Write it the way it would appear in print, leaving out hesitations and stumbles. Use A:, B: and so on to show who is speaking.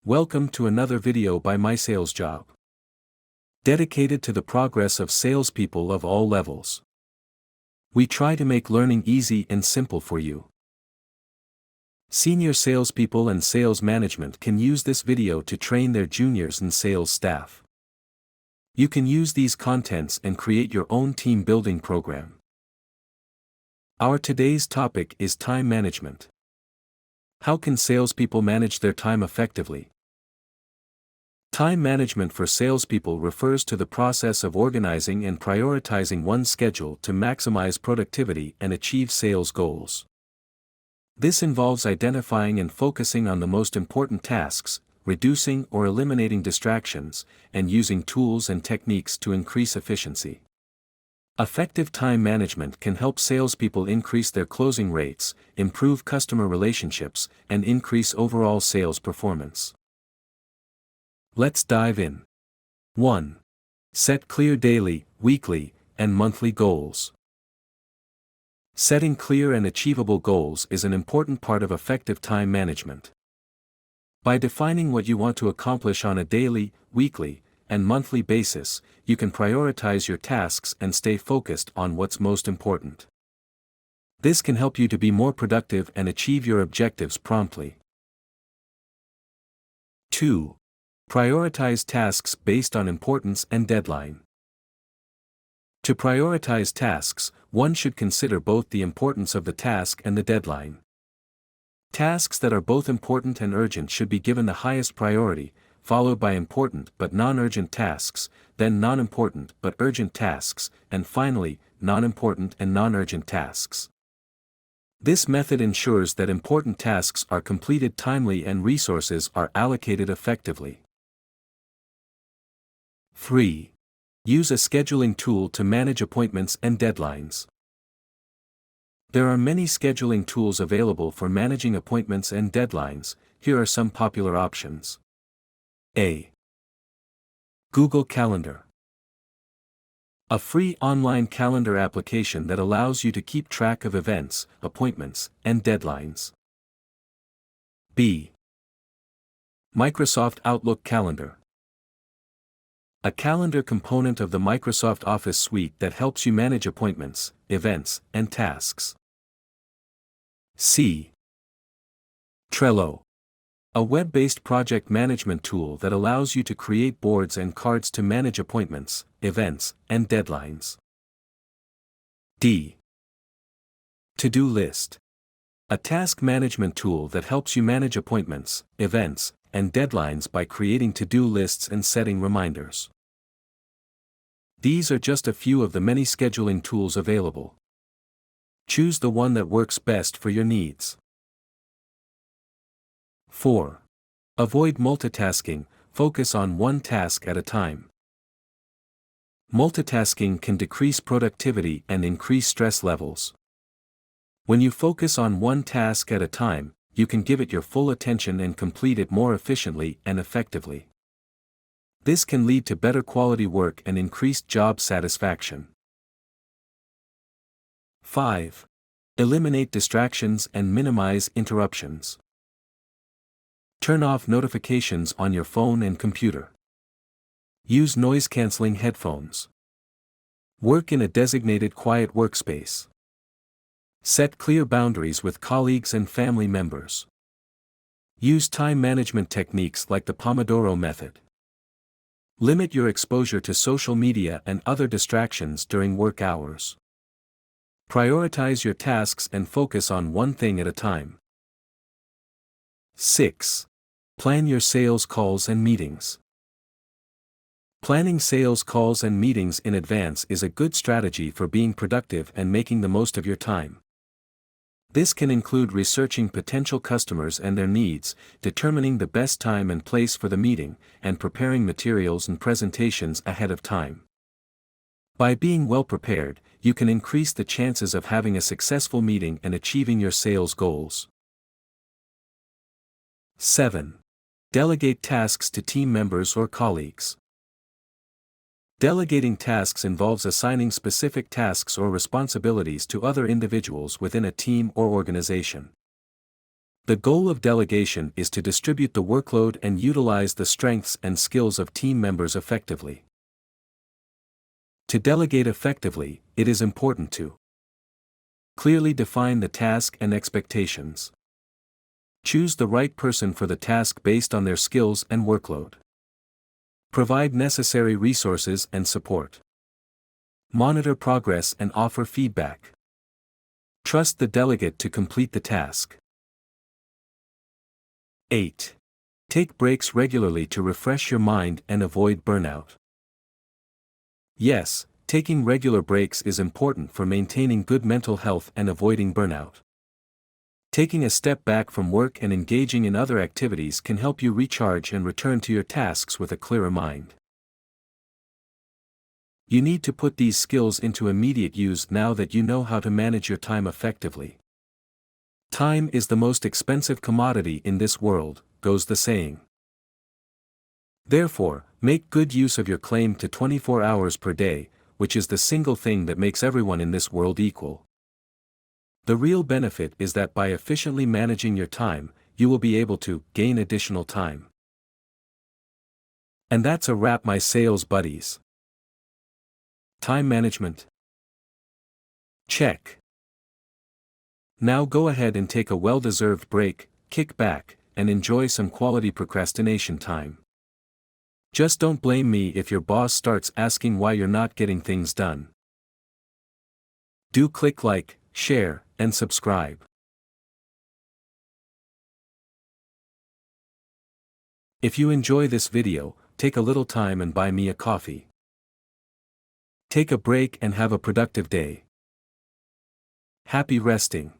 A: Welcome to another video by My Sales Job, dedicated to the progress of salespeople of all levels. We try to make learning easy and simple for you. Senior salespeople and sales management can use this video to train their juniors and sales staff. You can use these contents and create your own team building program. Our today's topic is time management. How can salespeople manage their time effectively? Time management for salespeople refers to the process of organizing and prioritizing one's schedule to maximize productivity and achieve sales goals. This involves identifying and focusing on the most important tasks, reducing or eliminating distractions, and using tools and techniques to increase efficiency. Effective time management can help salespeople increase their closing rates, improve customer relationships, and increase overall sales performance. Let's dive in. 1. Set clear daily, weekly, and monthly goals. Setting clear and achievable goals is an important part of effective time management. By defining what you want to accomplish on a daily, weekly, and monthly basis, you can prioritize your tasks and stay focused on what's most important. This can help you to be more productive and achieve your objectives promptly. 2. Prioritize tasks based on importance and deadline. To prioritize tasks, one should consider both the importance of the task and the deadline. Tasks that are both important and urgent should be given the highest priority, followed by important but non-urgent tasks, then non-important but urgent tasks, and finally, non-important and non-urgent tasks. This method ensures that important tasks are completed timely and resources are allocated effectively. 3. Use a scheduling tool to manage appointments and deadlines. There are many scheduling tools available for managing appointments and deadlines. Here are some popular options. A. Google Calendar. A free online calendar application that allows you to keep track of events, appointments, and deadlines. B. Microsoft Outlook Calendar. A calendar component of the Microsoft Office suite that helps you manage appointments, events, and tasks. C. Trello. A web-based project management tool that allows you to create boards and cards to manage appointments, events, and deadlines. D. To-do list. A task management tool that helps you manage appointments, events, and deadlines by creating to-do lists and setting reminders. These are just a few of the many scheduling tools available. Choose the one that works best for your needs. 4. Avoid multitasking, focus on one task at a time. Multitasking can decrease productivity and increase stress levels. When you focus on one task at a time, you can give it your full attention and complete it more efficiently and effectively. This can lead to better quality work and increased job satisfaction. 5. Eliminate distractions and minimize interruptions. Turn off notifications on your phone and computer. Use noise-canceling headphones. Work in a designated quiet workspace. Set clear boundaries with colleagues and family members. Use time management techniques like the Pomodoro method. Limit your exposure to social media and other distractions during work hours. Prioritize your tasks and focus on one thing at a time. 6. Plan your sales calls and meetings. Planning sales calls and meetings in advance is a good strategy for being productive and making the most of your time. This can include researching potential customers and their needs, determining the best time and place for the meeting, and preparing materials and presentations ahead of time. By being well prepared, you can increase the chances of having a successful meeting and achieving your sales goals. 7. Delegate tasks to team members or colleagues. Delegating tasks involves assigning specific tasks or responsibilities to other individuals within a team or organization. The goal of delegation is to distribute the workload and utilize the strengths and skills of team members effectively. To delegate effectively, it is important to clearly define the task and expectations. Choose the right person for the task based on their skills and workload. Provide necessary resources and support. Monitor progress and offer feedback. Trust the delegate to complete the task. 8. Take breaks regularly to refresh your mind and avoid burnout. Yes, taking regular breaks is important for maintaining good mental health and avoiding burnout. Taking a step back from work and engaging in other activities can help you recharge and return to your tasks with a clearer mind. You need to put these skills into immediate use now that you know how to manage your time effectively. Time is the most expensive commodity in this world, goes the saying. Therefore, make good use of your claim to 24 hours per day, which is the single thing that makes everyone in this world equal. The real benefit is that by efficiently managing your time, you will be able to gain additional time. And that's a wrap, my sales buddies. Time management. Check. Now go ahead and take a well-deserved break, kick back, and enjoy some quality procrastination time. Just don't blame me if your boss starts asking why you're not getting things done. Do click like, share, and subscribe. If you enjoy this video, take a little time and buy me a coffee. Take a break and have a productive day. Happy resting.